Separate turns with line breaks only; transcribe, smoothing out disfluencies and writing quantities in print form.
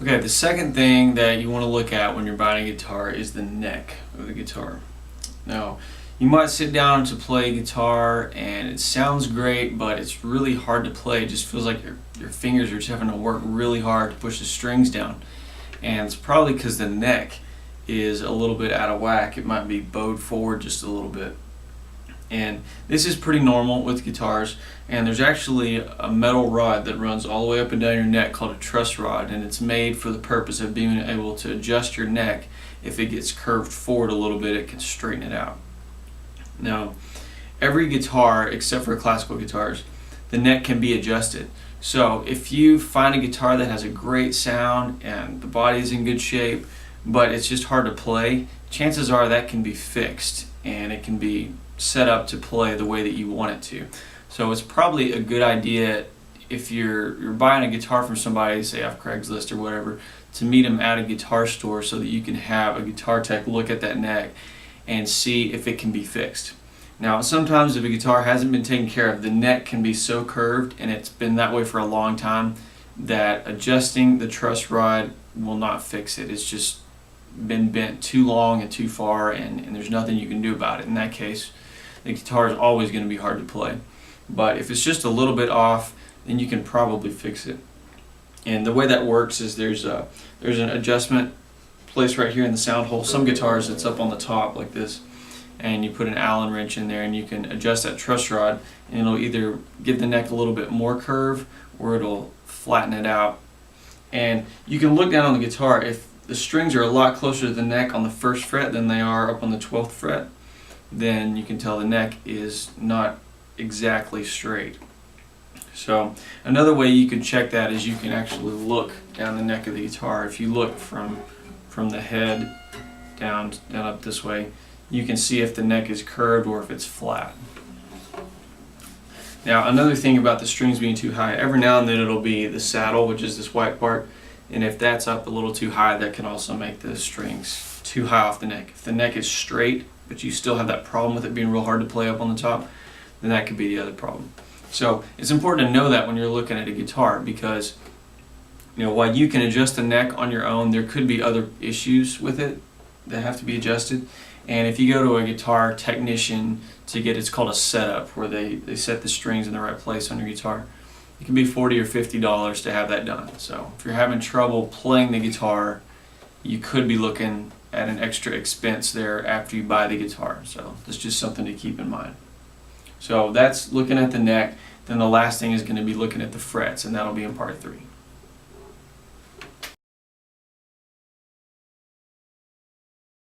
Okay, the second thing that you want to look at when you're buying a guitar is the neck of the guitar. Now, you might sit down to play guitar and it sounds great, but it's really hard to play. It just feels like your fingers are just having to work really hard to push the strings down. And it's probably because the neck is a little bit out of whack. It might be bowed forward just a little bit. And this is pretty normal with guitars, and there's actually a metal rod that runs all the way up and down your neck called a truss rod, and it's made for the purpose of being able to adjust your neck. If it gets curved forward a little bit, it can straighten it out. Now, every guitar except for classical guitars, the neck can be adjusted. So if you find a guitar that has a great sound and the body is in good shape, but it's just hard to play, chances are that can be fixed and it can be set up to play the way that you want it to. So it's probably a good idea, if you're buying a guitar from somebody, say off Craigslist or whatever, to meet them at a guitar store so that you can have a guitar tech look at that neck and see if it can be fixed. Now, sometimes if a guitar hasn't been taken care of, the neck can be so curved and it's been that way for a long time that adjusting the truss rod will not fix it. It's just been bent too long and too far, and there's nothing you can do about it. In that case, the guitar is always going to be hard to play. But if it's just a little bit off, then you can probably fix it. And the way that works is there's an adjustment place right here in the sound hole. Some guitars it's up on the top like this, and you put an Allen wrench in there and you can adjust that truss rod, and it'll either give the neck a little bit more curve or it'll flatten it out. And you can look down on the guitar. If the strings are a lot closer to the neck on the 1st fret than they are up on the 12th fret, then you can tell the neck is not exactly straight. So another way you can check that is you can actually look down the neck of the guitar. If you look from the head down up this way, you can see if the neck is curved or if it's flat. Now, another thing about the strings being too high, every now and then it'll be the saddle, which is this white part, and if that's up a little too high, that can also make the strings too high off the neck. If the neck is straight, but you still have that problem with it being real hard to play up on the top, then that could be the other problem. So it's important to know that when you're looking at a guitar, because while you can adjust the neck on your own, there could be other issues with it that have to be adjusted. And if you go to a guitar technician to get, it's called a setup, where they set the strings in the right place on your guitar, it can be $40 or $50 to have that done. So if you're having trouble playing the guitar, you could be looking at an extra expense there after you buy the guitar. So that's just something to keep in mind. So that's looking at the neck. Then the last thing is going to be looking at the frets, and that'll be in part 3.